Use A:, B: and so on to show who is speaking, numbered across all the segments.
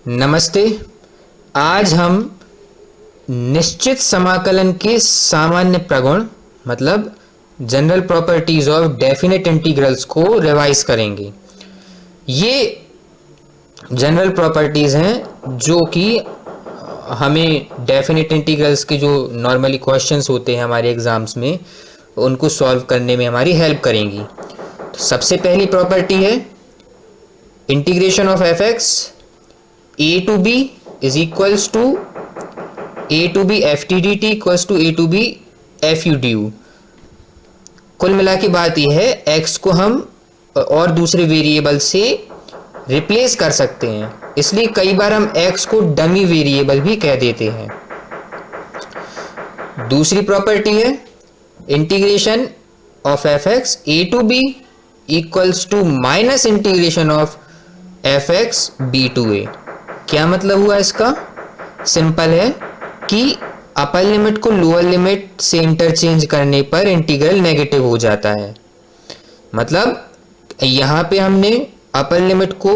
A: नमस्ते। आज हम निश्चित समाकलन के सामान्य प्रगुण मतलब general properties of definite integrals को रिवाइज करेंगे। ये जनरल प्रॉपर्टीज हैं जो कि हमें डेफिनेट इंटीग्रल्स के जो नॉर्मली क्वेश्चंस होते हैं हमारे एग्जाम्स में उनको सॉल्व करने में हमारी हेल्प करेंगी। तो सबसे पहली प्रॉपर्टी है integration of F X a to b is equals to a to b f t dt equals to a to b f u du। कुल मिला के बात यह है x को हम और दूसरे वेरिएबल से रिप्लेस कर सकते हैं, इसलिए कई बार हम x को डमी वेरिएबल भी कह देते हैं। दूसरी प्रॉपर्टी है integration of F X a to b equals to minus integration of F X b to a। क्या मतलब हुआ इसका? सिंपल है कि अपर लिमिट को लोअर लिमिट से इंटरचेंज करने पर इंटीग्रल नेगेटिव हो जाता है। मतलब यहाँ पे हमने अपर लिमिट को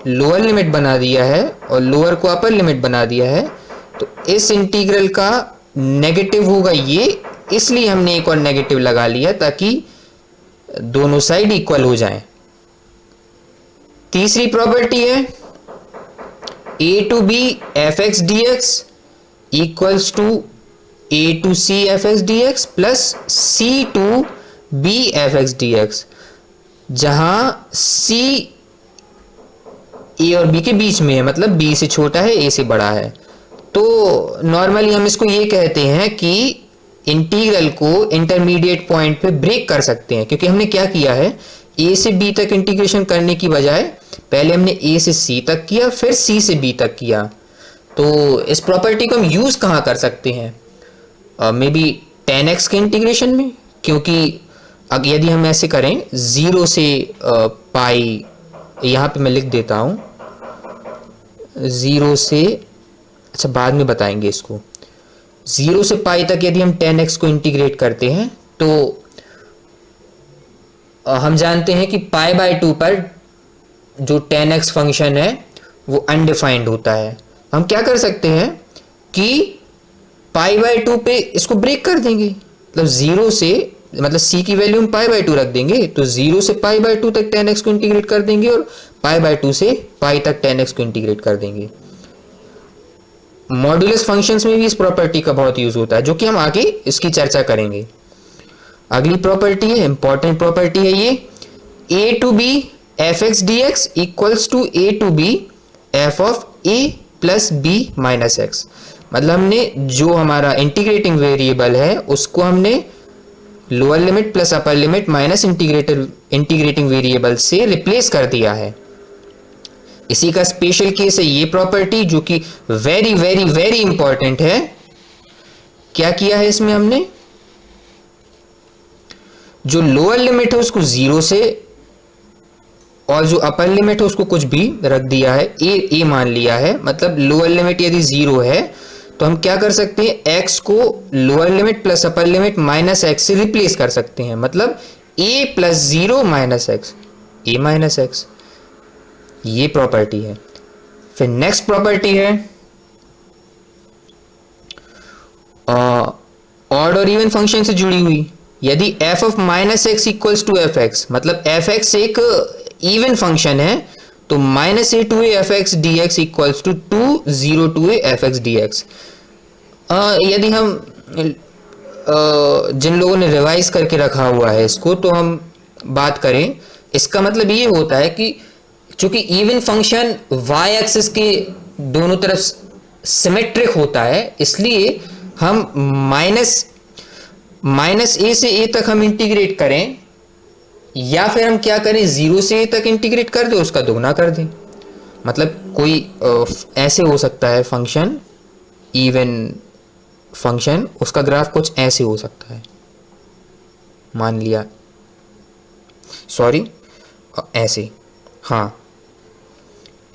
A: लोअर लिमिट बना दिया है और लोअर को अपर लिमिट बना दिया है, तो इस इंटीग्रल का नेगेटिव होगा ये, इसलिए हमने एक और नेगेटिव लगा लिया ताकि दोनों साइड इक्वल हो जाएं। तीसरी प्रॉपर्टी है a to b fx dx equals to a to c fx dx plus c to b fx dx, जहां c a और b के बीच में है, मतलब b से छोटा है a से बड़ा है। तो नॉर्मली हम इसको ये कहते हैं कि इंटीग्रल को इंटरमीडिएट पॉइंट पे ब्रेक कर सकते हैं, क्योंकि हमने क्या किया है a से b तक इंटीग्रेशन करने की बजाय पहले हमने a से c तक किया, फिर c से b तक किया। तो इस प्रॉपर्टी को हम यूज कहाँ कर सकते हैं? मे बी 10x के इंटीग्रेशन में, क्योंकि यदि हम ऐसे करें 0 से पाई, यहाँ पे मैं लिख देता हूँ 0 से, अच्छा बाद में बताएंगे इसको, 0 से पाई तक यदि हम 10x को इंटीग्रेट करते हैं तो हम जानते हैं कि पाई बाय 2 पर जो 10x फंक्शन है वो अनडिफाइंड होता है। हम क्या कर सकते हैं कि पाई बाय 2 पे इसको ब्रेक कर देंगे, मतलब 0 से, मतलब c की वैल्यू हम पाई बाय 2 रख देंगे, तो 0 से पाई बाय 2 तक 10x को इंटीग्रेट कर देंगे और पाई बाय 2 से पाई तक 10x को इंटीग्रेट कर देंगे। मॉड्यूलस फंक्शंस में भी इस प्रॉपर्टी का बहुत यूज होता है, जो कि हम आगे इसकी चर्चा करेंगे। अगली प्रॉपर्टी है, इंपॉर्टेंट प्रॉपर्टी है ये, a to b F X D X equals to A to B F of A plus B minus X. मतलब हमने जो हमारा इंटीग्रेटिंग वेरिएबल है उसको हमने lower limit plus upper limit minus integrating variable से रिप्लेस कर दिया है। इसी का स्पेशल केस है ये प्रॉपर्टी, जो कि वेरी वेरी वेरी इंपॉर्टेंट है। क्या किया है इसमें हमने, जो लोअर लिमिट है उसको 0 से और जो अपर लिमिट है उसको कुछ भी रख दिया है, ए मान लिया है। मतलब लोअर लिमिट यदि 0 है तो हम क्या कर सकते हैं, x को lower limit plus upper limit minus X से रिप्लेस कर सकते हैं। मतलब a plus 0 minus X, A minus X, ये प्रॉपर्टी है। फिर नेक्स्ट प्रॉपर्टी है ऑड और इवन फंक्शन से जुड़ी हुई। यदि f of minus X equals to F X, मतलब एफ एक्स एक इवन फंक्शन है, तो minus A to A F X D X equals to 0 to A F X D x. यदि हम जिन लोगों ने रिवाइज करके रखा हुआ है इसको, तो हम बात करें, इसका मतलब ये होता है कि चूंकि इवन फंक्शन वाई एक्सिस के दोनों तरफ सिमेट्रिक होता है, इसलिए हम माइनस ए से ए तक हम इंटीग्रेट करें, या फिर हम क्या करें 0 से ए तक इंटीग्रेट कर दें, उसका दोगुना कर दें। मतलब कोई ऐसे हो सकता है फंक्शन, इवन फंक्शन, उसका ग्राफ कुछ ऐसे हो सकता है, मान लिया, सॉरी ऐसे, हाँ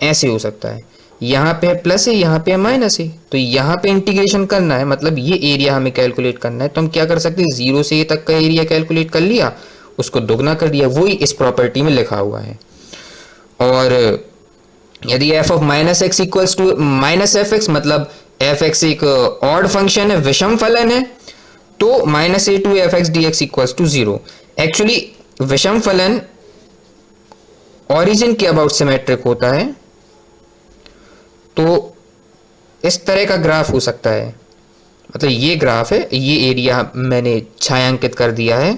A: ऐसे हो सकता है, यहाँ पे प्लस है यहाँ पे माइनस है, तो यहाँ पे इंटीग्रेशन करना है, मतलब ये एरिया हमें कैलकुलेट करना है। तो हम क्या कर सकते हैं, 0 से ए तक का एरिया कैलकुलेट कर लिया, उसको दोगुना कर दिया, वही इस प्रॉपर्टी में लिखा हुआ है। और यदि f of minus X equals to minus F X, मतलब एफ एक्स एक ऑड फंक्शन है, विषम फलन है, तो minus A to F X D X equals to 0। Actually विषम फलन ऑरिजिन के अबाउट सिमेट्रिक होता है, तो इस तरह का ग्राफ हो सकता है। मतलब ये ग्राफ है, ये एरिया मैंने छायांकित कर दिया है,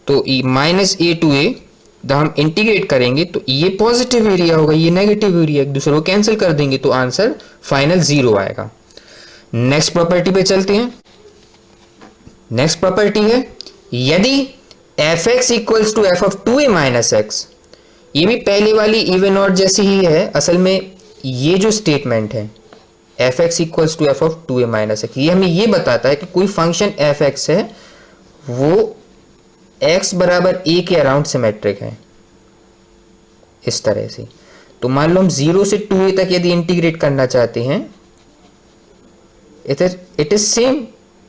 A: तो माइनस ए टू ए जब हम इंटीग्रेट करेंगे तो ये पॉजिटिव एरिया होगा, ये नेगेटिव एरिया, एक दूसरे को कैंसिल कर देंगे तो आंसर फाइनल 0 आएगा। नेक्स्ट प्रॉपर्टी पे चलते हैं। नेक्स्ट प्रॉपर्टी है यदि F X equals to F of 2a minus X, ये भी पहले वाली इवन ऑड जैसी ही है। असल में ये जो स्टेटमेंट है F X equals to F of 2a minus X, ये हमें ये बताता है कि कोई फंक्शन एफ एक्स है वो x बराबर a के अराउंड सिमेट्रिक है, इस तरह से। तो मान लो हम 0 से 2a तक यदि इंटीग्रेट करना चाहते हैं, इट इज सेम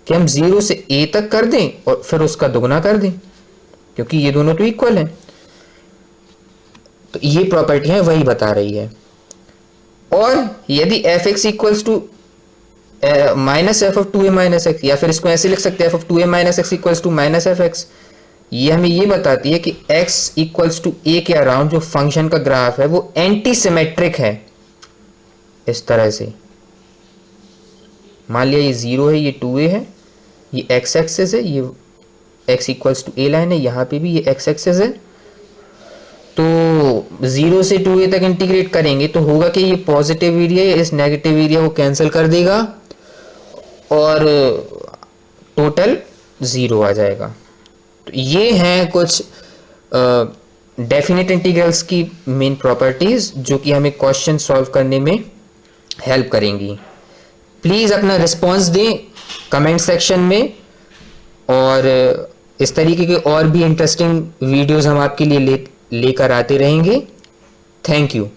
A: कि हम 0 से a तक कर दें और फिर उसका दुगना कर दें, क्योंकि ये दोनों तो इक्वल हैं। तो ये प्रॉपर्टी है वही बता रही है। और यदि F X equals to minus F of 2a minus X, या फिर इसको ऐसे लिख सकते हैं F of 2a minus X equals to minus F X, ये हमें ये बताती है कि x इक्वल्स टू a के अराउंड जो फंक्शन का ग्राफ है वो एंटी सिमेट्रिक है, इस तरह से। मान लिया ये 0 है, ये 2a है, ये x एक्सिस है, ये x equals to a line है, यहाँ पे भी ये x एक्सिस है। तो 0 से 2a तक इंटीग्रेट करेंगे तो होगा कि ये पॉजिटिव एरिया इस नेगेटिव एरिया को कैंसिल कर देगा और टोटल 0 आ जाएगा। तो ये हैं कुछ डेफिनेट इंटीग्रल्स की मेन प्रॉपर्टीज जो कि हमें क्वेश्चन सॉल्व करने में हेल्प करेंगी। प्लीज़ अपना रिस्पॉन्स दें कमेंट सेक्शन में, और इस तरीके के और भी इंटरेस्टिंग वीडियोस हम आपके लिए लेकर आते रहेंगे। Thank you.